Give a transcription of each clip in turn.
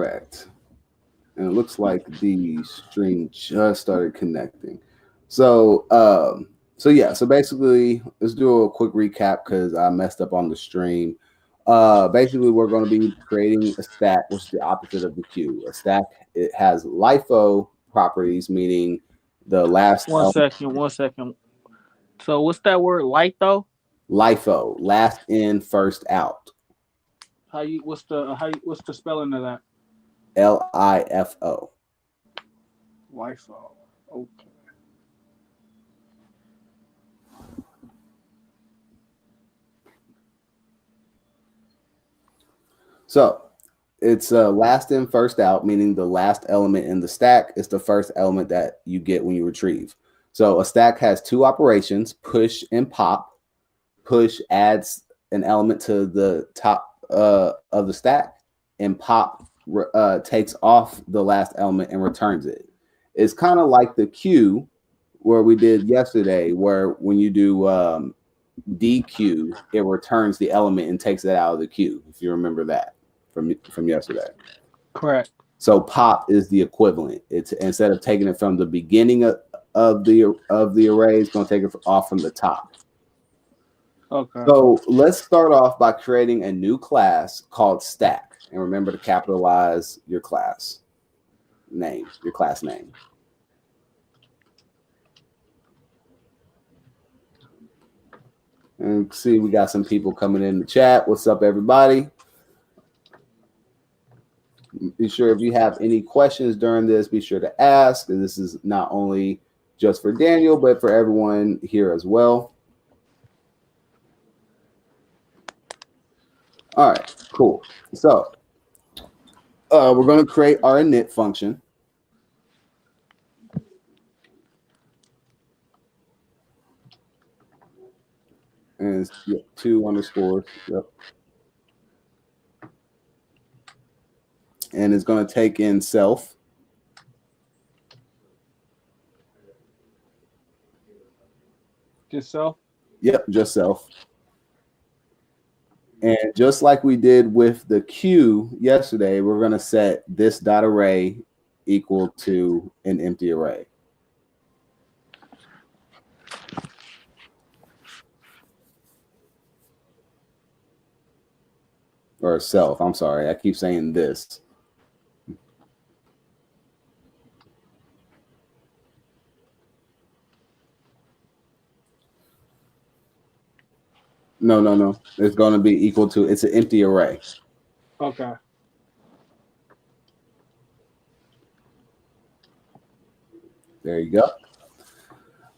correct. And it looks like the stream just started connecting. So, so basically, let's do a quick recap because I messed up on the stream. Basically, we're going to be creating a stack, which is the opposite of the queue. A stack, it has LIFO properties, meaning the last One second, 1 second. So what's that word, light though? LIFO, last in, first out. What's the spelling of that? LIFO. LIFO. Okay. So it's last in, first out, meaning the last element in the stack is the first element that you get when you retrieve. So a stack has two operations, push and pop. Push adds an element to the top of the stack, and pop takes off the last element and returns it. It's kind of like the queue where we did yesterday, where when you do DQ, it returns the element and takes it out of the queue, if you remember that from yesterday. Correct. So pop is the equivalent. It's instead of taking it from the beginning of the array, it's going to take it off from the top. Okay. So let's start off by creating a new class called stack, and remember to capitalize your class name, your class name. And see, we got some people coming in the chat. What's up, everybody? Be sure if you have any questions during this, be sure to ask. And this is not only just for Daniel, but for everyone here as well. All right, cool. So we're going to create our init function. And it's 2 underscores. Yep. And it's going to take in self. Just self? Yep, just self. And just like we did with the queue yesterday, we're going to set this dot array equal to an empty array. Or self, I'm sorry. I keep saying this. No. It's going to be equal to, it's an empty array. Okay. There you go.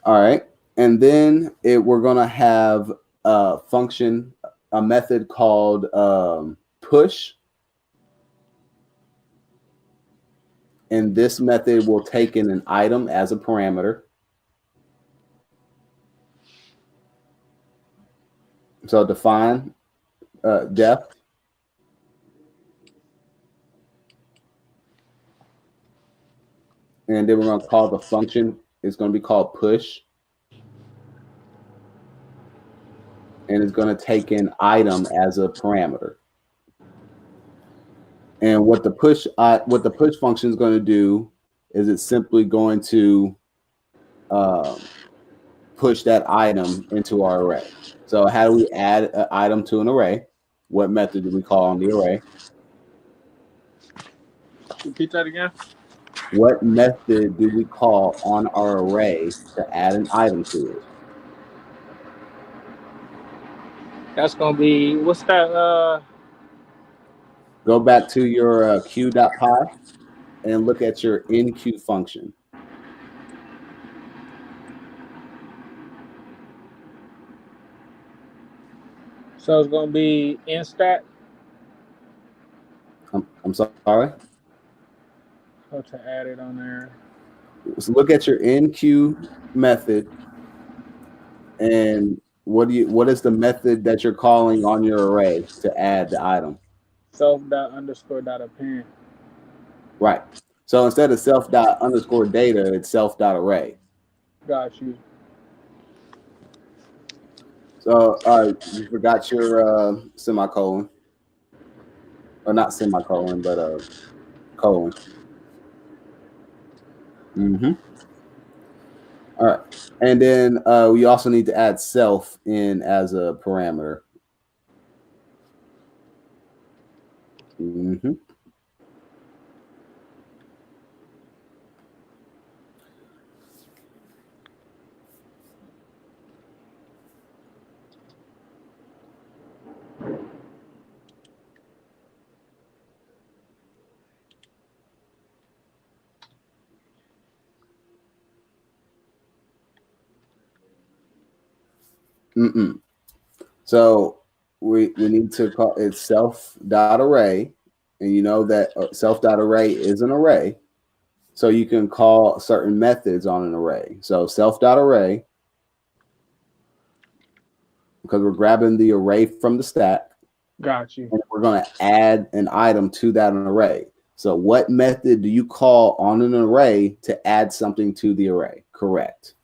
All right. And then we're going to have a function, a method called push. And this method will take in an item as a parameter. So define def. And then we're going to call the function, it's going to be called push. And it's going to take in item as a parameter. And what the push function is going to do is it's simply going to push that item into our array. So how do we add an item to an array? What method do we call on the array? Repeat that again. What method do we call on our array to add an item to it? That's gonna be, what's that? Go back to your queue.py and look at your enqueue function. So it's gonna be instat. I'm sorry. How to add it on there? So look at your enqueue method, and what is the method that you're calling on your array to add the item? Self._.append. Right. So instead of self._data, it's self.array. Got you. So you forgot your semicolon, or not semicolon, but colon. Mm-hmm. All right. And then we also need to add self in as a parameter. Mm-hmm. Mm-mm. So we need to call it self.array, and you know that self.array is an array. So you can call certain methods on an array. So self.array, because we're grabbing the array from the stack, Got you. and we're going to add an item to that array. So what method do you call on an array to add something to the array? Correct.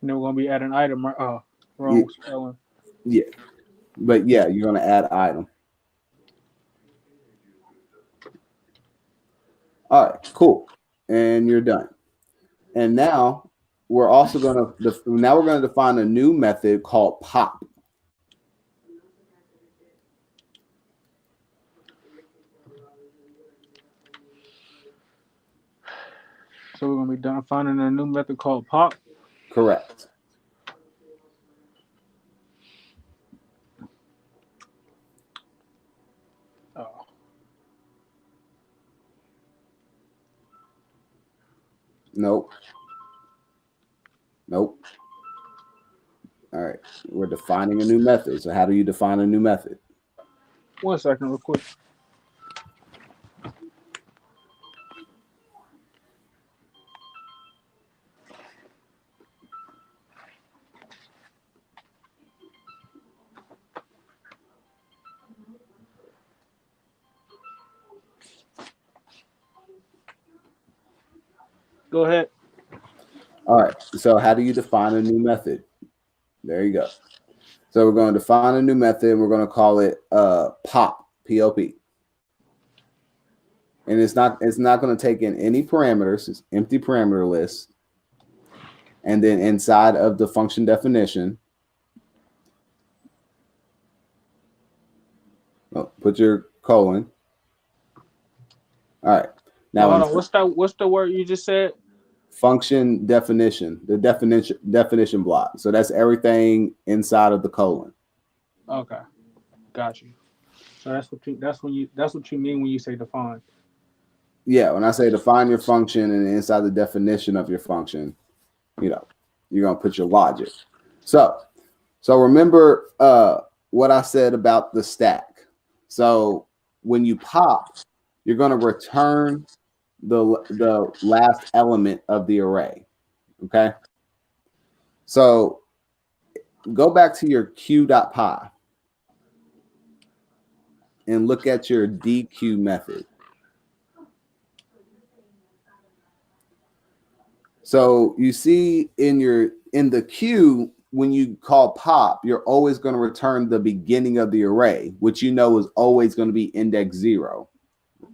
And then we're gonna be adding item. Yeah, Wrong spelling. yeah. But yeah, you're going to add item. All right, cool. And you're done. And now we're also going to define a new method called pop. So we're gonna be done finding a new method called pop. Correct. Oh. Nope. Nope. All right. We're defining a new method. So how do you define a new method? 1 second, real quick. Go ahead. All right. So how do you define a new method? There you go. So we're going to define a new method. And we're going to call it pop, P-O-P. And it's not going to take in any parameters. It's empty parameter list. And then inside of the function definition, put your colon. All right. Now, hold on. What's the word you just said? Function definition, the definition block. So that's everything inside of the colon. Okay, got you. So that's what you mean when you say define. Yeah, when I say define your function and inside the definition of your function, you're gonna put your logic. So remember what I said about the stack. So when you pop, you're gonna return the last element of the array. Okay. So go back to your q.py and look at your dequeue method. So you see in the queue, when you call pop, you're always going to return the beginning of the array, which you know is always going to be index 0,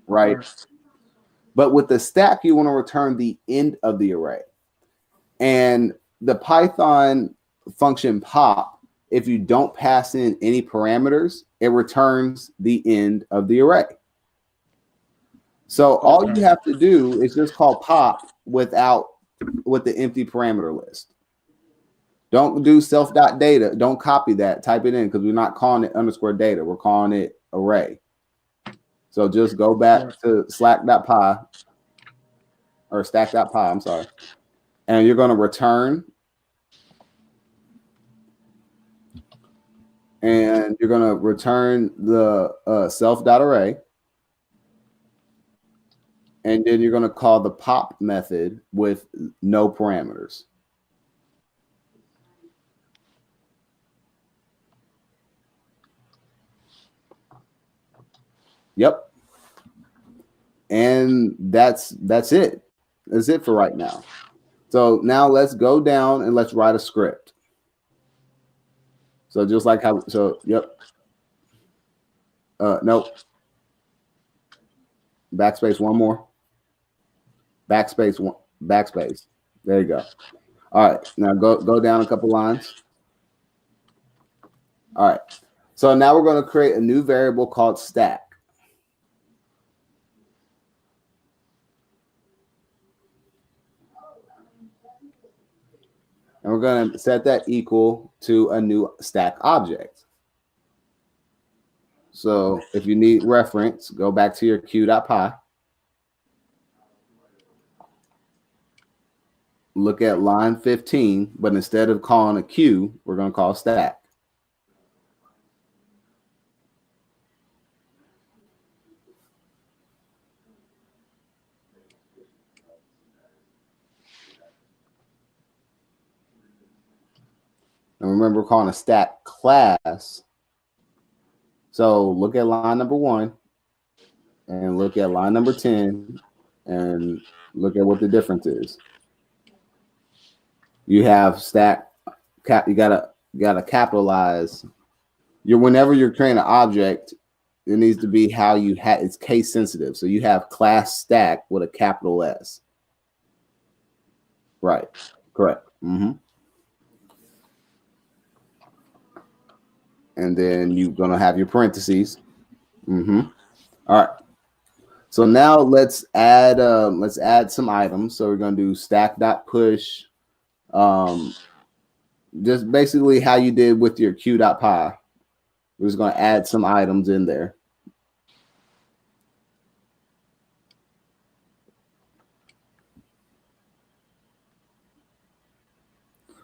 right? But with the stack, you want to return the end of the array. And the Python function pop, if you don't pass in any parameters, it returns the end of the array. So all you have to do is just call pop with the empty parameter list. Don't do self.data. Don't copy that. Type it in because we're not calling it _data. We're calling it array. So just go back to slack.py or stack.py, I'm sorry. And you're going to return. And you're going to return the self.array. And then you're going to call the pop method with no parameters. Yep. And that's it. That's it for right now. So now let's go down and let's write a script. So just like how, so, yep. Nope. Backspace one more. Backspace one. Backspace. There you go. All right. Now go down a couple lines. All right. So now we're going to create a new variable called stack. And we're going to set that equal to a new stack object. So if you need reference, go back to your q.py. Look at line 15, but instead of calling a queue, we're going to call stack. And remember, we're calling a stack class. So look at line number 1 and look at line number 10 and look at what the difference is. You have stack cap. You gotta capitalize. Whenever you're creating an object, it needs to be how you have. It's case sensitive. So you have class stack with a capital S. Right. Correct. Mm-hmm. And then you're gonna have your parentheses. Mm-hmm. All right. So now let's add some items. So we're gonna do stack.push. Just basically how you did with your q.py. We're just gonna add some items in there.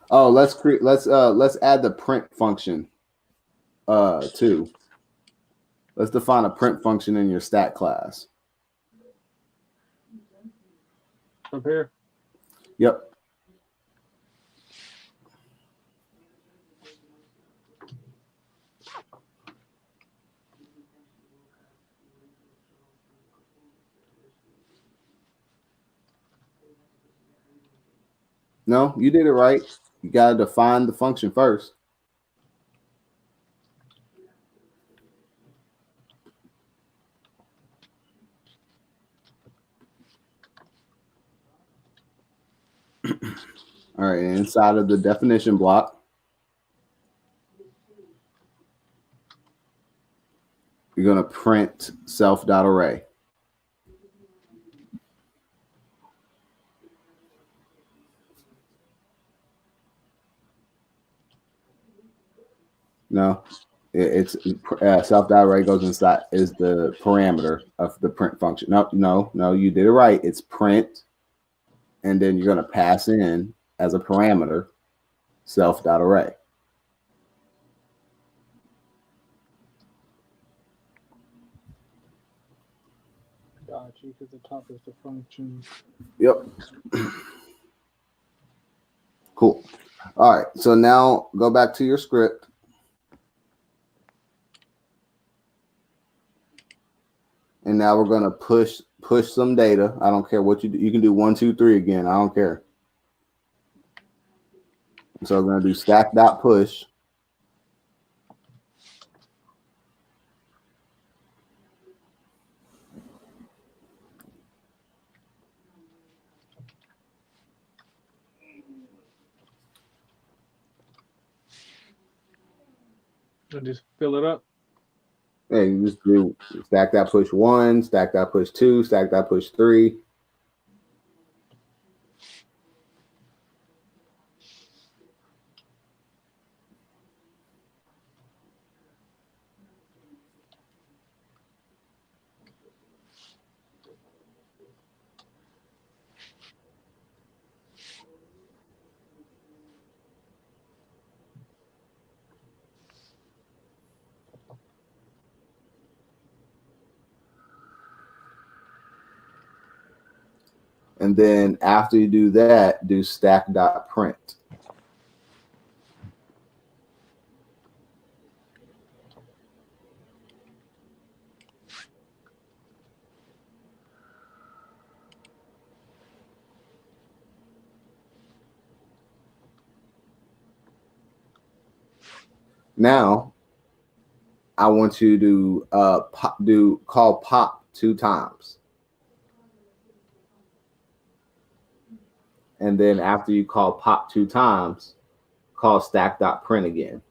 Oh, let's add the print function too. Let's define a print function in your stack class. Up here? Yep. No, you did it right. You gotta define the function first. All right, and inside of the definition block, you're gonna print self.array. No, it's self.array goes inside is the parameter of the print function. No, you did it right. It's print, and then you're gonna pass in as a parameter self.array. Got you, because the top is the function. Yep. Cool. All right. So now go back to your script. And now we're going to push some data. I don't care what you do. You can do 1, 2, 3 again. I don't care. So we're going to do stack.push. And just fill it up. Hey, you just do stack.push 1, stack.push 2, stack.push 3. And then after you do that, do stack.print. Now, I want you to call pop 2 times. And then after you call pop 2 times, call stack.print again.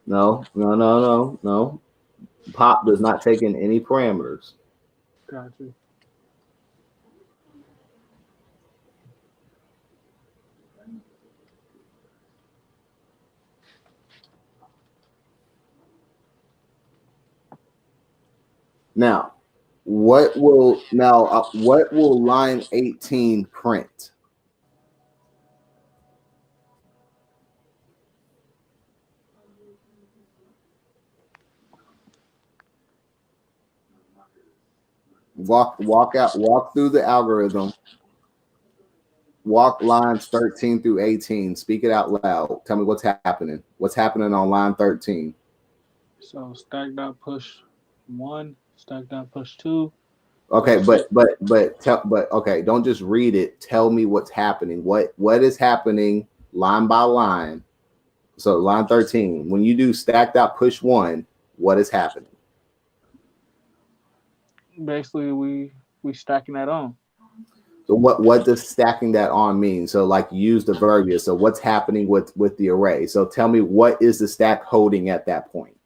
No. Pop does not take in any parameters. Gotcha. Now, what will line 18 print? Walk through the algorithm. Walk lines 13 through 18. Speak it out loud. Tell me what's happening. What's happening on line 13? So stack dot push 1, stack dot push 2. Okay, but okay, don't just read it. Tell me what's happening. What is happening line by line? So line 13, when you do stack.push 1, what is happening? Basically, we stacking that on. So what does stacking that on mean? So like use the verb here. So what's happening with the array? So tell me, what is the stack holding at that point?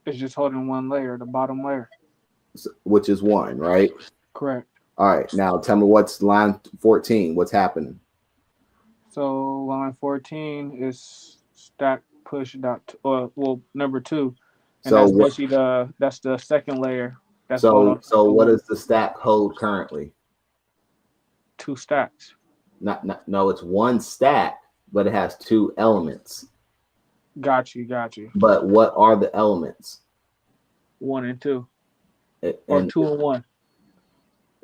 It's just holding one layer, the bottom layer. Which is 1, right? Correct. All right. Now tell me what's line 14. What's happening? So line 14 is stack push dot number 2, and So that's basically that's the second layer that's going on. So what does the stack hold currently? 2 stacks. No, it's 1 stack, but it has 2 elements. Got you. But what are the elements? 1 and 2, or And 2 and 1.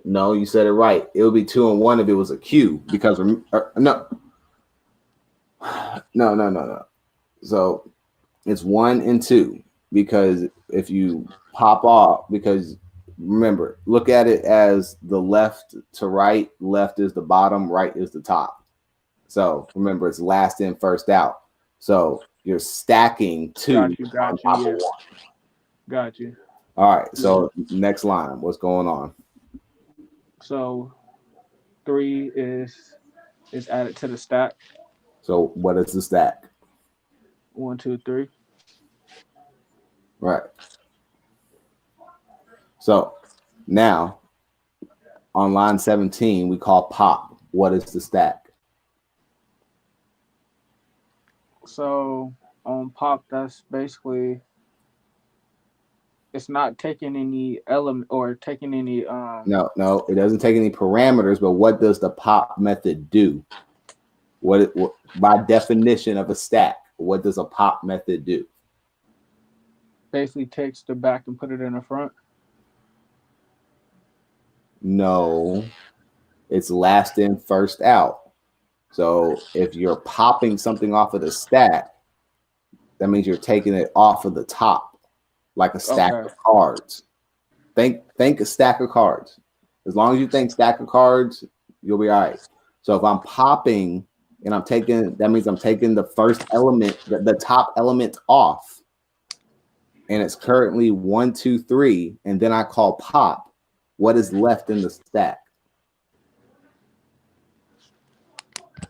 No, you said it right. It would be 2 and 1 if it was a queue, because no. So it's 1 and 2, because if you pop off, because remember, look at it as the left to right. Left is the bottom, right is the top. So remember, it's last in, first out. So you're stacking 2 on top of 1. Got you. All right. So next line, what's going on? So 3 is added to the stack. So what is the stack? 1, 2, 3. Right. So now on line 17, we call pop. What is the stack? So on pop, that's basically, it's not taking any element or taking any No, it doesn't take any parameters, but what does the pop method do? What by definition of a stack, what does a pop method do? basically takes the back and put it in the front. No, it's last in, first out. So if you're popping something off of the stack, that means you're taking it off of the top, like a stack of cards. Think a stack of cards. As long as you think stack of cards, you'll be all right. So if I'm popping and I'm taking, that means I'm taking the first element, the top element off, and it's currently 1, 2, 3, and then I call pop. What is left in the stack?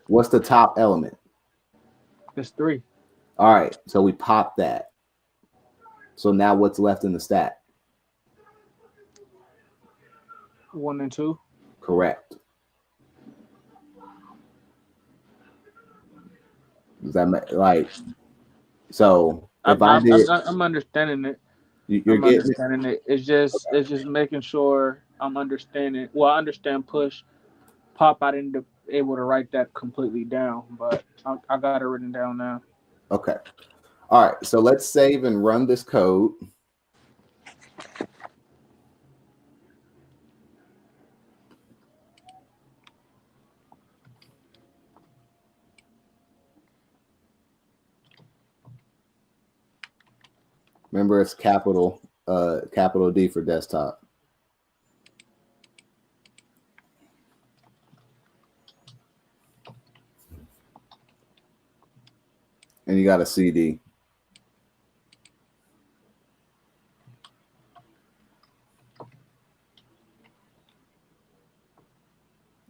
What's the top element? It's 3. All right, so we pop that. So now what's left in the stack? 1 and 2. Correct. Does that make, like, so if I'm understanding it. You're I'm understanding it. It's just making sure I'm understanding. Well, I understand push. Pop, I didn't able to write that completely down, but I got it written down now. Okay. All right. So let's save and run this code. Remember, it's capital D for desktop. and you got a CD.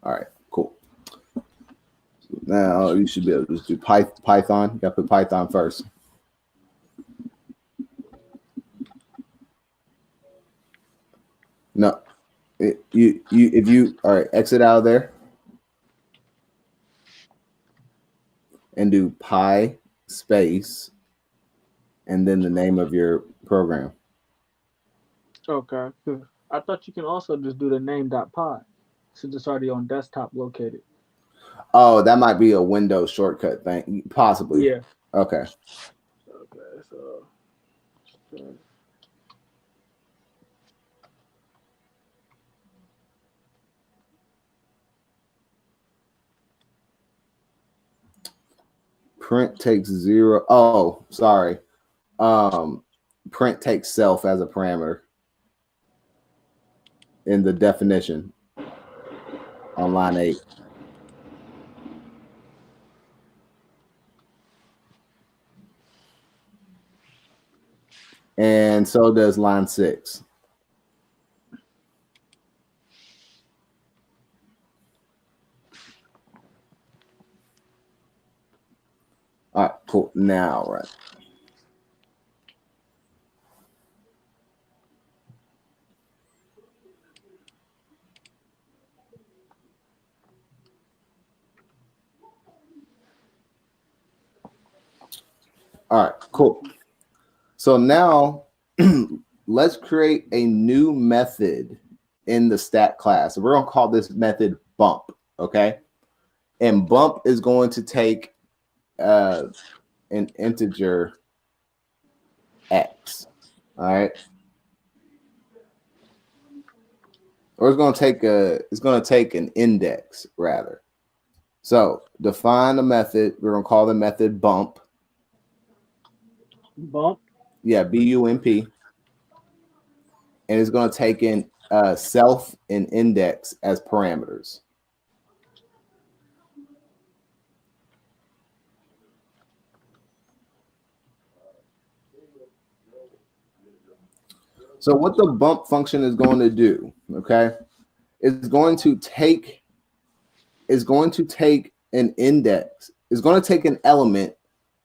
All right, cool. So now you should be able to just do Python. You got to put Python first. No, if you all right, exit out of there and do Py space and then the name of your program. Okay. I thought you can also just do the name.py since it's already on desktop located. Oh, that might be a Windows shortcut thing, possibly. Yeah. Okay. Okay. So. Print takes 0. Oh, sorry. Print takes self as a parameter in the definition on line 8. And so does line 6. All right, cool. Now, right. All right, cool. So now let's create a new method in the stat class. So we're going to call this method bump, okay? And bump is going to take an integer x, all right? Or it's going to take an index rather. So define the method. We're going to call the method bump. Bump. Yeah, bump. And it's going to take in self and index as parameters. So what the bump function is going to do, okay, is going to take an index. It's going to take an element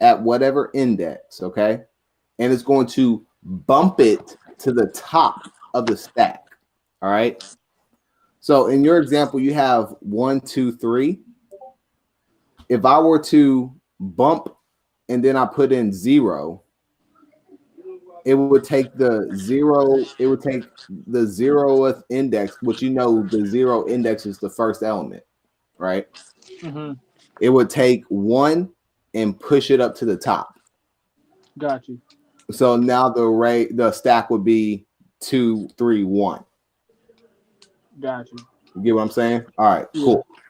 at whatever index, okay, and it's going to bump it to the top of the stack. All right. So in your example, you have 1, 2, 3. If I were to bump and then I put in 0, it would take the 0. It would take the 0th index, which the 0 index is the first element, right? Mm-hmm. It would take 1 and push it up to the top. Got you. So now the stack would be 2, 3, 1. Got you. You get what I'm saying? All right, cool. Yeah.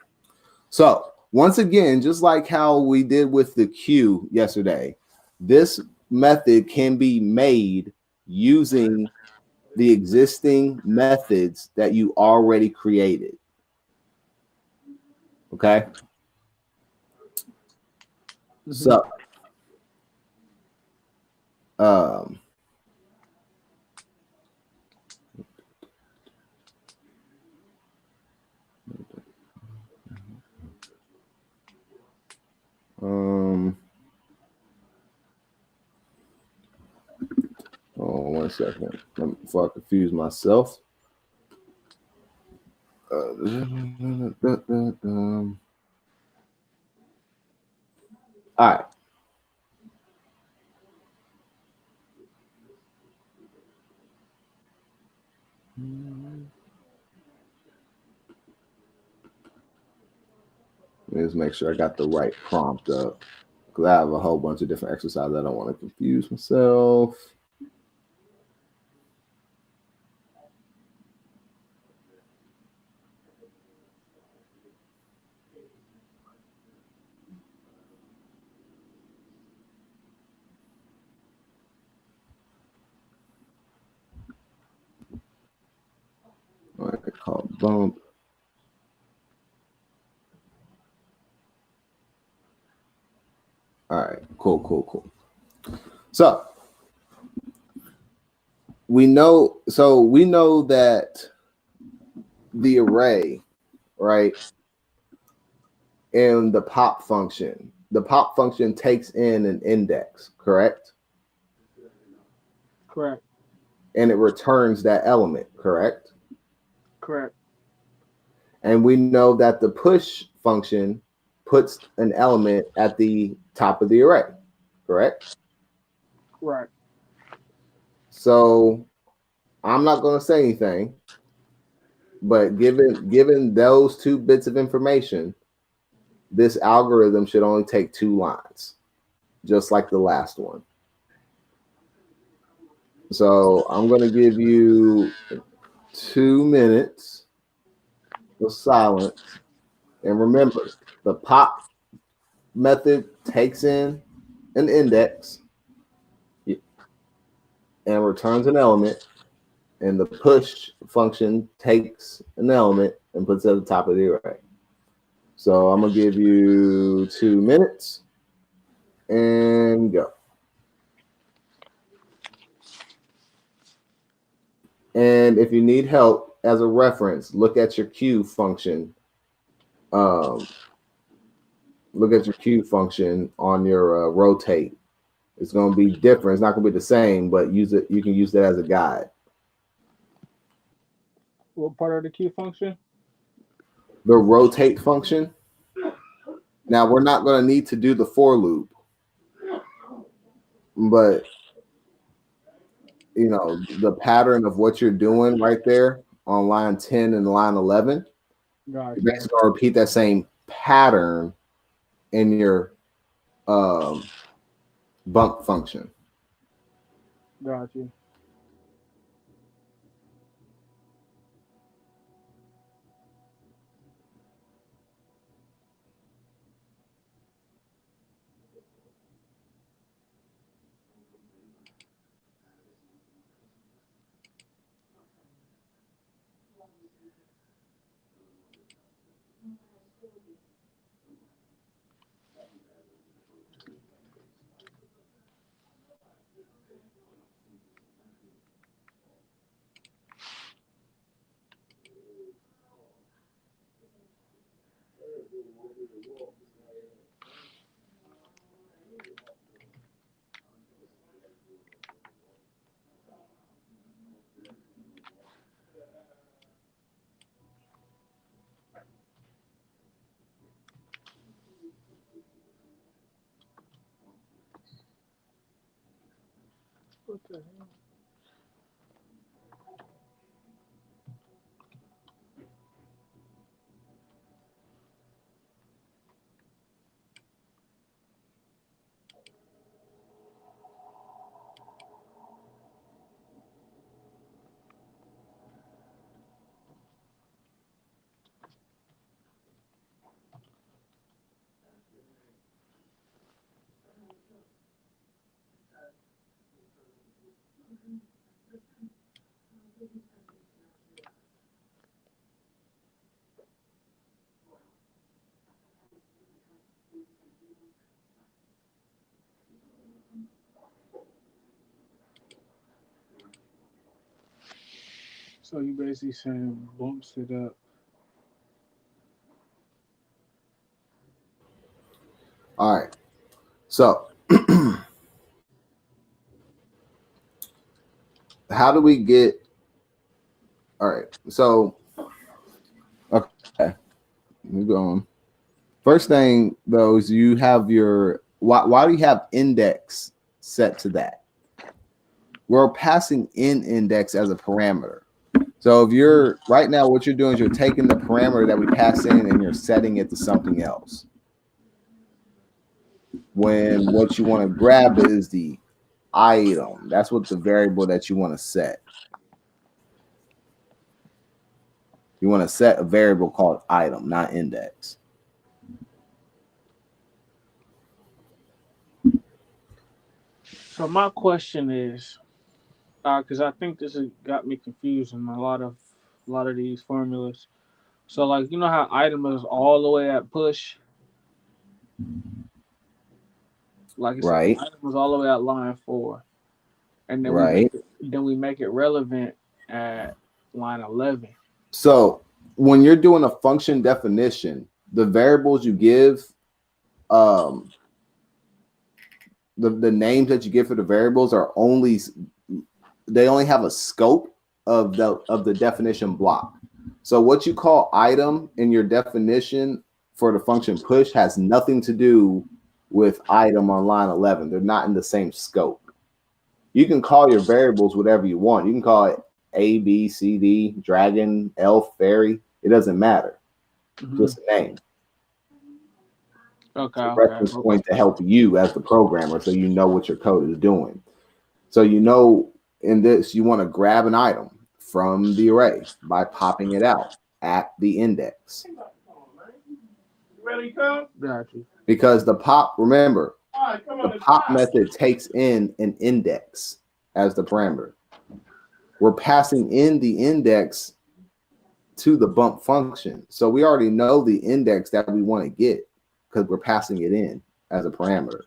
So once again, just like how we did with the queue yesterday, this method can be made using the existing methods that you already created. Okay. Mm-hmm. So oh, 1 second. Before I confuse myself. All right. Let's make sure I got the right prompt up, because I have a whole bunch of different exercises. I don't want to confuse myself. All right, call bump. All right. Cool. So we know that the array, right, and the pop function takes in an index, correct? Correct. And it returns that element, correct? Correct. And we know that the push function puts an element at the top of the array, correct? Right. So I'm not going to say anything, but given those two bits of information, this algorithm should only take 2 lines, just like the last one. So I'm going to give you 2 minutes of silence. And remember, the pop method takes in an index and returns an element, and the push function takes an element and puts it at the top of the array. So I'm going to give you 2 minutes and go. And if you need help as a reference, look at your Q function. Look at your Q function on your rotate. It's going to be different. It's not going to be the same, but use it. You can use that as a guide. What part of the Q function? The rotate function. Now we're not going to need to do the for loop, but the pattern of what you're doing right there on line 10 and line 11. Gotcha. You're basically going to repeat that same pattern in your bump function. Gotcha. What the hell? So you basically saying bumps it up. All right. So how do we get? All right. So okay, we're going. First thing though is you have your why do you have index set to that? We're passing in index as a parameter. So if you're right now, what you're doing is you're taking the parameter that we pass in and you're setting it to something else. When what you want to grab is the item. That's what the variable that you want to set. You want to set a variable called item, not index. So my question is, because I think this has got me confused in a lot of these formulas. So like you know how item is all the way at push. Like you said, the Right. item was all the way at line 4, and then Right. we make it relevant at line 11. So when you're doing a function definition, the variables you give, um, the names that you give for the variables are only, they only have a scope of the definition block. So what you call item in your definition for the function push has nothing to do with item on line 11. They're not in the same scope. You can call your variables whatever you want. You can call it A, B, C, D, dragon, elf, fairy. It doesn't matter. Mm-hmm. Just a name. Okay, It's a okay. reference point to help you as the programmer so you know what your code is doing. So you know in this, you want to grab an item from the array by popping it out at the index. Got you. Because the pop, remember, the pop method takes in an index as the parameter. We're passing in the index to the bump function. So we already know the index that we want to get because we're passing it in as a parameter.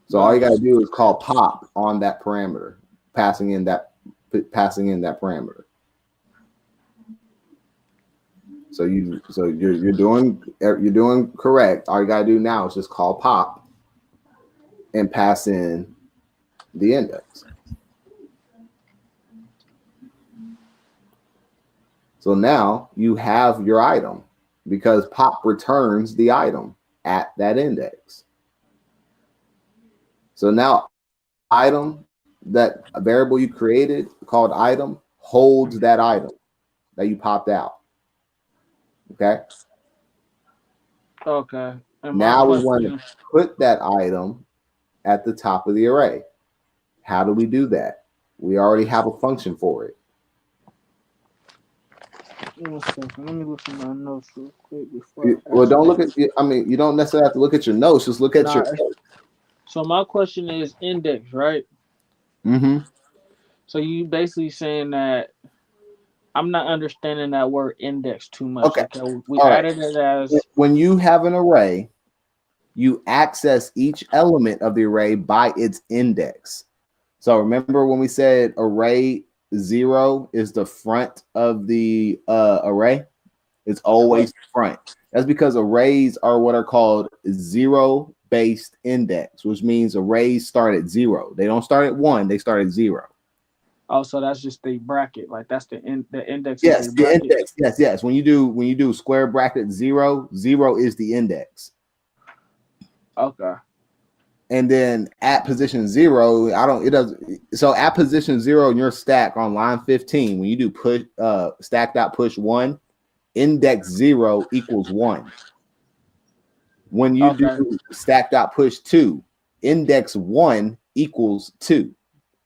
So all you got to do is call pop on that parameter, passing in that parameter. So you're doing correct. All you got to do now is just call pop and pass in the index. So now you have your item because pop returns the item at that index. So now item, that variable you created called item, holds that item that you popped out. Okay. Okay. And my Now we want question, to put that item at the top of the array. How do we do that? We already have a function for it. 1 second. Let me look at my notes real quick Well, don't look at. I mean, you don't necessarily have to look at your notes. Just look at your. So my question is index, right? Mm-hmm. So you basically saying that I'm not understanding that word index too much. Okay. Okay, we All right. added it as When you have an array, you access each element of the array by its index. So remember when we said array 0 is the front of the array? It's always front. That's because arrays are what are called zero-based index, which means arrays start at 0. They don't start at 1, they start at 0. oh, so that's just the bracket. Like that's the index Yes, of the the bracket. index. Yes. When you do square bracket 0, 0 is the index. Okay. And then at position 0, so at position 0 in your stack on line 15, when you do push stack.push 1, index 0 equals 1. When you do stack.push 2, index 1 equals 2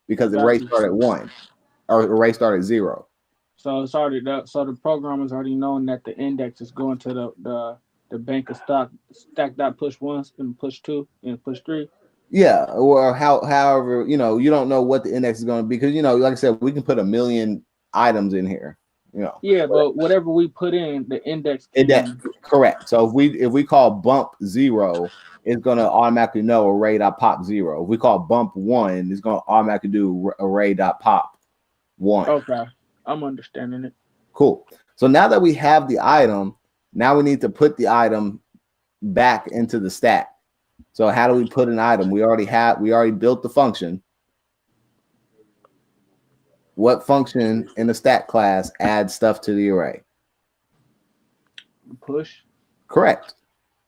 because the array started at 1 or array started at 0. So it's already so the programmer's already knowing that the index is going to the bank of stack dot push 1 and push 2 and push 3. Yeah, or however, you don't know what the index is going to be because like I said, we can put a million items in here. Yeah, but whatever we put in, the index correct. So if we call bump 0, it's going to automatically know array.pop 0. If we call bump 1, it's going to automatically do array.pop 1. Okay, I'm understanding it. Cool. So now that we have the item, now we need to put the item back into the stack. So how do we put an item? We already built the function. What function in the stack class adds stuff to the array? Push. Correct.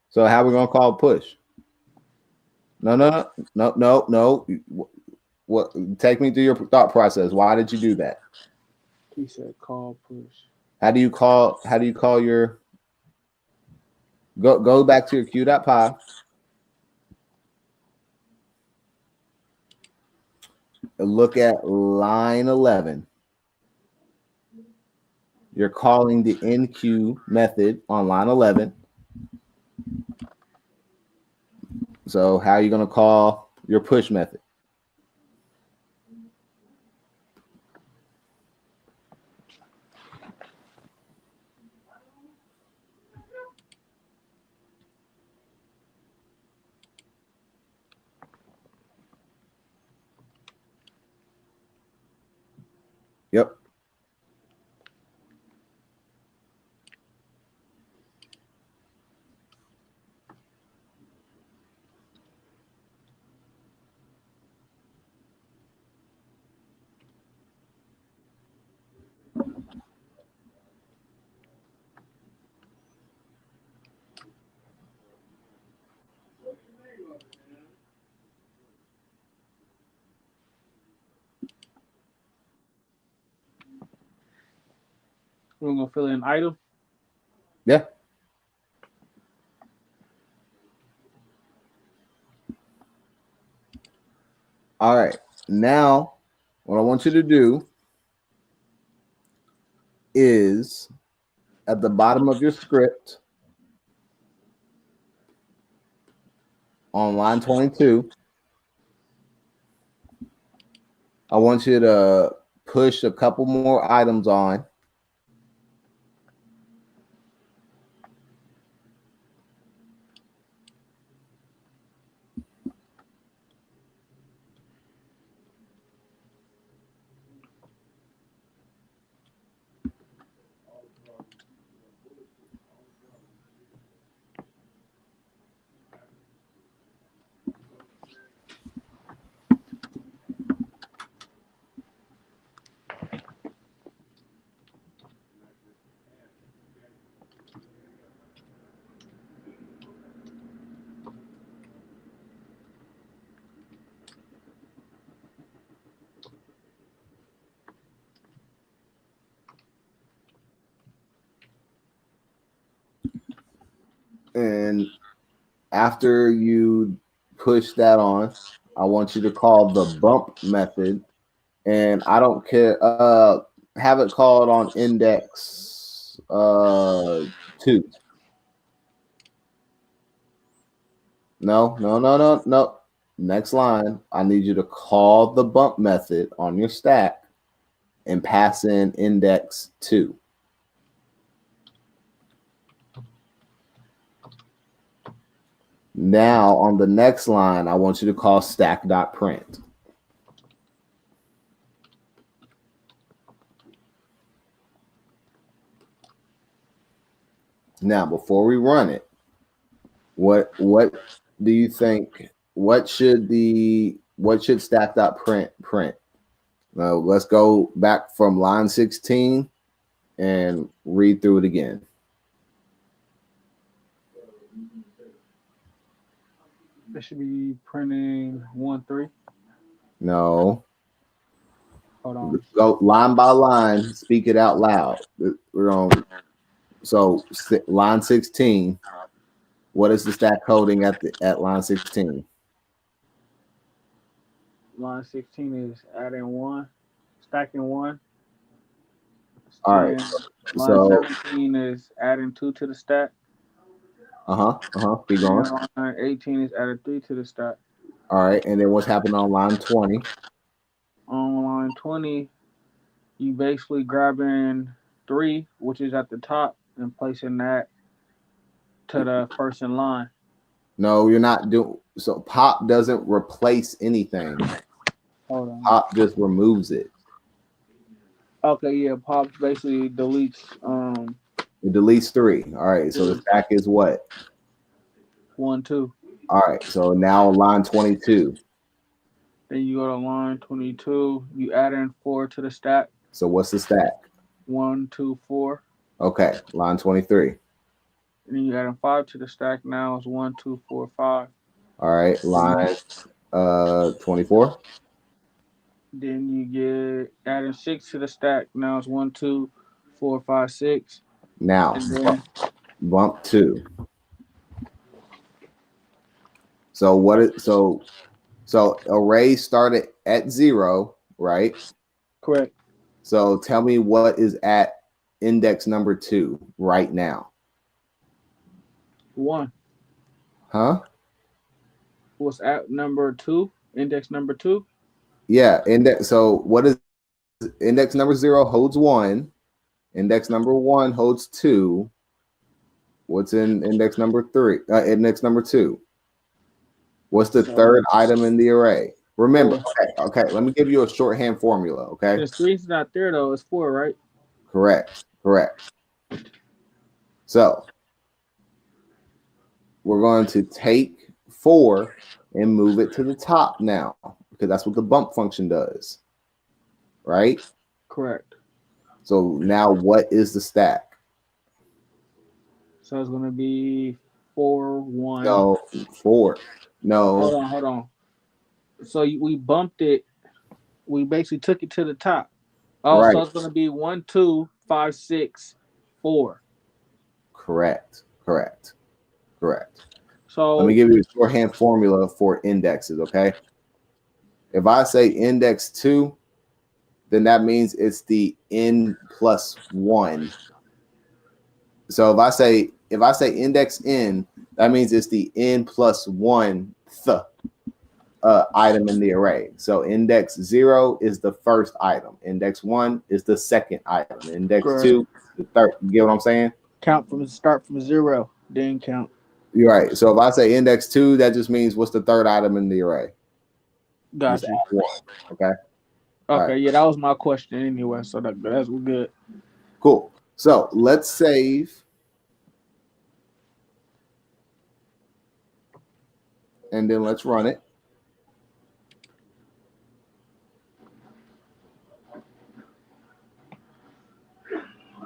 So how are we going to call push? No. What? Take me through your thought process. Why did you do that? He said call push. How do you call your go back to your q.py. Look at line 11. You're calling the enqueue method on line 11. So how are you going to call your push method? Yep. We're gonna fill in item. Yeah. All right. Now, what I want you to do is at the bottom of your script on line 22, I want you to push a couple more items on. And after you push that on, I want you to call the bump method. And I don't care. Have it called on index 2. No. Next line, I need you to call the bump method on your stack and pass in index 2. Now on the next line, I want you to call stack.print. Now, before we run it, what do you think? What should stack.print print? Now let's go back from line 16 and read through it again. It should be printing 1-3. No. Hold on. Go line by line, speak it out loud. We're on. So line 16. What is the stack coding at line 16? Line 16 is adding 1, stacking 1. All right. Line So 17 is adding 2 to the stack. Keep going. Line 18 is adding 3 to the stack. All right. And then what's happening on line 20? On line 20, you basically grabbing 3, which is at the top, and placing that to the first in line. No, you're not doing. So pop doesn't replace anything. Hold on. Pop just removes it. Okay, yeah, pop basically deletes It deletes 3. All right. So the stack is what? 1, 2. All right. So now line 22. Then you go to line 22. You add in 4 to the stack. So what's the stack? 1, 2, 4. Okay. Line 23. And then you add in 5 to the stack. Now it's 1, 2, 4, 5. All right. Line 24. Then you get adding 6 to the stack. Now it's 1, 2, 4, 5, 6. Now bump 2. So what is so array started at 0, right? Correct. So tell me what is at index number 2 right now. 1. Huh? What's at number 2? Index number 2? Yeah, index. So what is index number 0 holds 1. Index number 1 holds 2. What's in index number 2? What's the third item in the array? Remember, 4. okay, let me give you a shorthand formula, okay? Since 3's not there though, it's 4, right? Correct. So we're going to take 4 and move it to the top now because that's what the bump function does, right? Correct. So now what is the stack? So it's gonna be 4, 1. No, 4. No. Hold on. So we bumped it. We basically took it to the top. Oh, so Right. it's gonna be 1, 2, 5, 6, 4. Correct. Let me So give you a shorthand formula for indexes, okay? If I say index 2, then that means it's the n plus 1. So if I say index n, that means it's the n plus 1 item in the array. So index 0 is the first item. Index 1 is the second item. Index correct. 2 the third. You get what I'm saying? Start from 0, then count. You're right. So if I say index 2, that just means what's the third item in the array? Just Got add you. 1. Okay. All Okay, right. yeah, that was my question anyway. So that's good. Cool. So let's save. And then let's run it.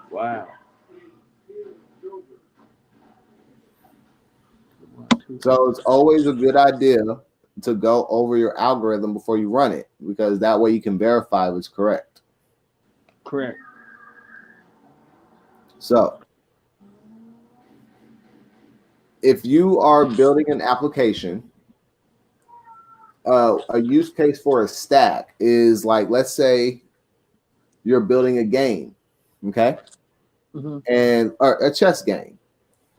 Wow. So it's always a good idea to go over your algorithm before you run it because that way you can verify if it's correct. Correct. So if you are building an application, a use case for a stack is like, let's say you're building a game, okay? Mm-hmm. And or a chess game,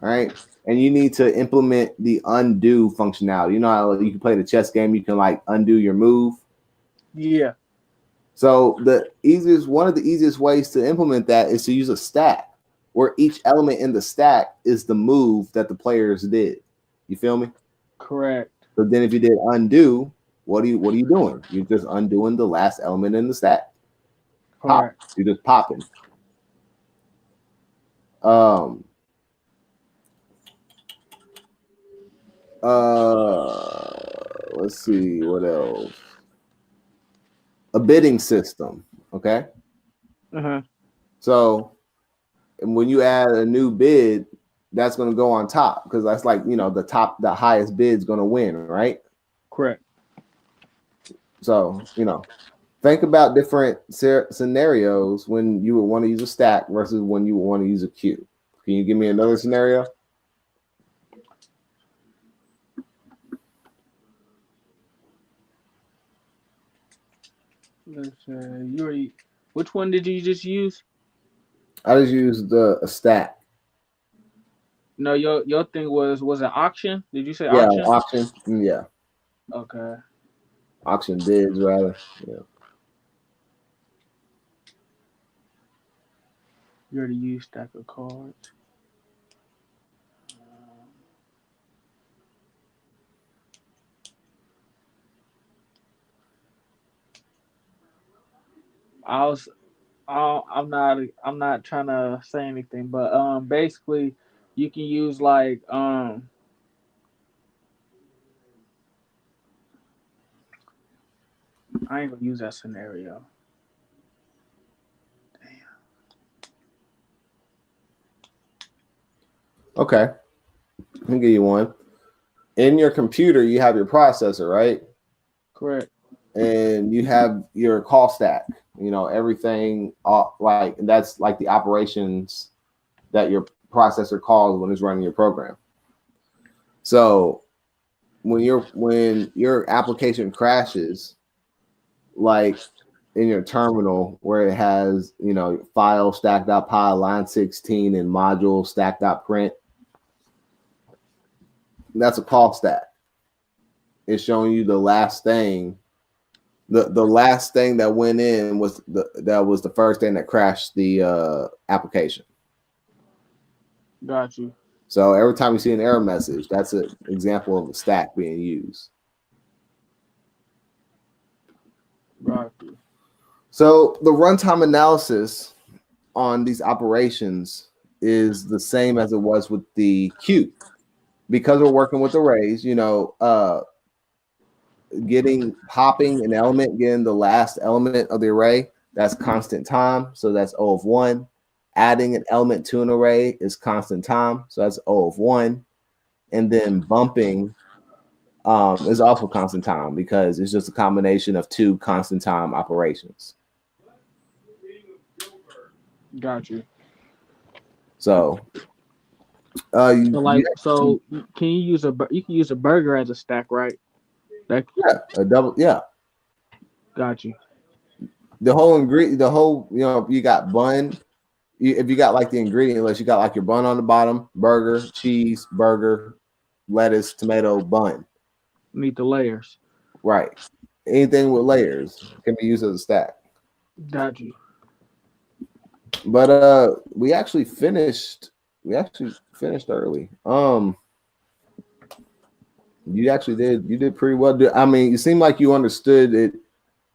all right? And you need to implement the undo functionality. You know how you can play the chess game, you can like undo your move. Yeah. So one of the easiest ways to implement that is to use a stack where each element in the stack is the move that the players did. You feel me? Correct. So then if you did undo, what are you doing? You're just undoing the last element in the stack. Pop. Correct. You're just popping. Um let's see what else. A bidding system. Okay. Uh-huh. So when you add a new bid, that's going to go on top because that's like, the highest bid is going to win, right? Correct. So, think about different scenarios when you would want to use a stack versus when you would want to use a queue. Can you give me another scenario? Let's say which one did you just use? I just used a stack. No, your thing was an auction. Did you say Yeah, auction? auction. Yeah, Okay. auction bids rather. Yeah. You already used stack of cards. I was I'm not trying to say anything, but basically you can use like I ain't gonna use that scenario. Okay, let me give you one. In your computer, you have your processor, right? Correct. And you have your call stack. Everything like that's like the operations that your processor calls when it's running your program. So when your application crashes, like in your terminal where it has file stack.py line 16 and module stack.print, that's a call stack. It's showing you the last thing. The last thing that went in was the first thing that crashed the application. Got you. So every time you see an error message, that's an example of a stack being used. Got you. So the runtime analysis on these operations is the same as it was with the queue. Because we're working with arrays, getting popping an element, getting the last element of the array, that's constant time. So that's O of 1. Adding an element to an array is constant time. So that's O of 1. And then bumping is also constant time because it's just a combination of two constant time operations. Got you. So So you like, so can you use you can use a burger as a stack, right? That yeah, a double, yeah. got you. The whole ingredient, you got bun. If you got like the ingredient list, you got like your bun on the bottom, burger, cheese, burger, lettuce, tomato, bun. Need the layers. Right. Anything with layers can be used as a stack. Got you. But we actually finished. We actually finished early. You did pretty well. I mean, you seem like you understood it.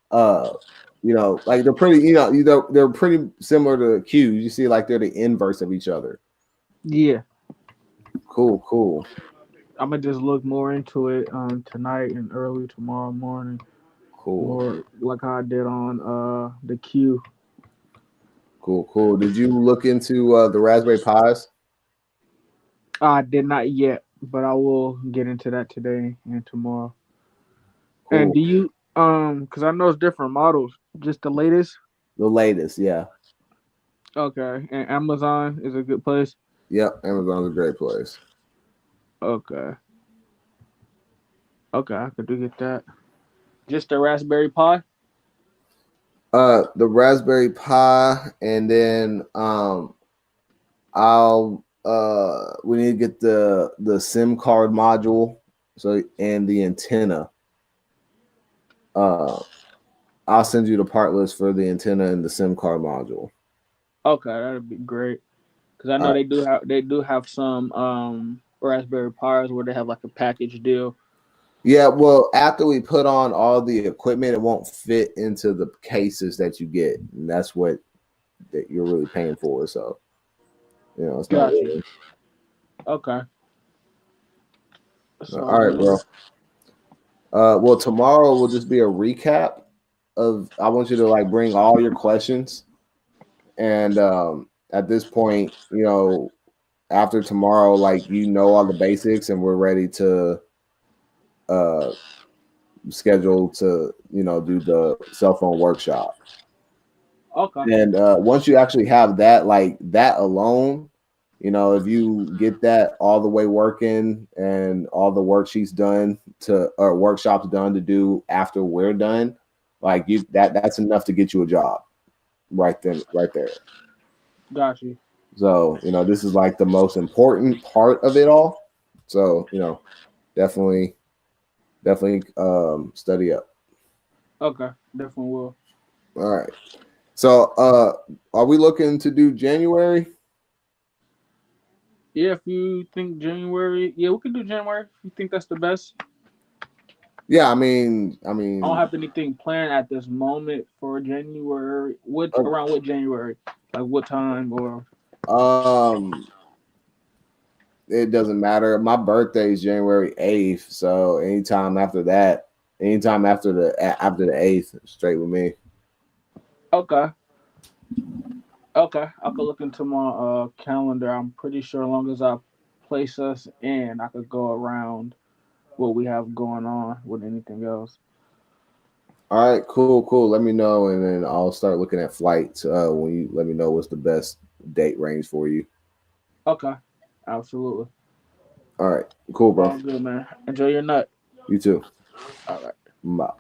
Uh, like they're pretty. They're pretty similar to cues. You see, like they're the inverse of each other. Yeah. Cool, cool, I'm gonna just look more into it tonight and early tomorrow morning. cool, More like how I did on the Q. cool, cool. Did you look into the Raspberry Pis? I did not yet, but I will get into that today and tomorrow. And Cool. do you because I know it's different models, just the latest? The latest, yeah. Okay. And Amazon is a good place. Yep, Amazon's a great place. Okay. Okay, I could do get that. Just the Raspberry Pi? The Raspberry Pi, and then I'll we need to get the SIM card module, so and the antenna. Uh, I'll send you the part list for the antenna and the SIM card module. Okay, that'd be great. Because I All know right. they do have some Raspberry Pis where they have like a package deal. Yeah, well, after we put on all the equipment, it won't fit into the cases that you get, and that's what that you're really paying for. So, it's not Got you. really. Okay. All right, So bro. Well, tomorrow will just be a recap of. I want you to like bring all your questions, and at this point, after tomorrow, like all the basics, and we're ready to uh schedule to do the cell phone workshop. okay. And once you actually have that, like that alone, if you get that all the way working and all the worksheets done or workshops done to do after we're done, like that's enough to get you a job right then, right there. Got you. So, this is like the most important part of it all. So, definitely, definitely study up. Okay. Definitely will. All right. So, are we looking to do January? Yeah, if you think January, yeah, we can do January. If you think that's the best. Yeah, I I don't mean, have anything planned at this moment for January. What uh, around what January? Like what time or um, it doesn't matter. My birthday is January 8th, so anytime after the 8th, straight with me. okay. Okay. I could look into my calendar. I'm pretty sure as long as I place us in, I could go around what we have going on with anything else. All right, cool, cool. Let me know, and then I'll start looking at flights when you let me know what's the best date range for you. Okay. Absolutely. All right, cool, bro. All good, man. Enjoy your nut. You too. All right. Bye.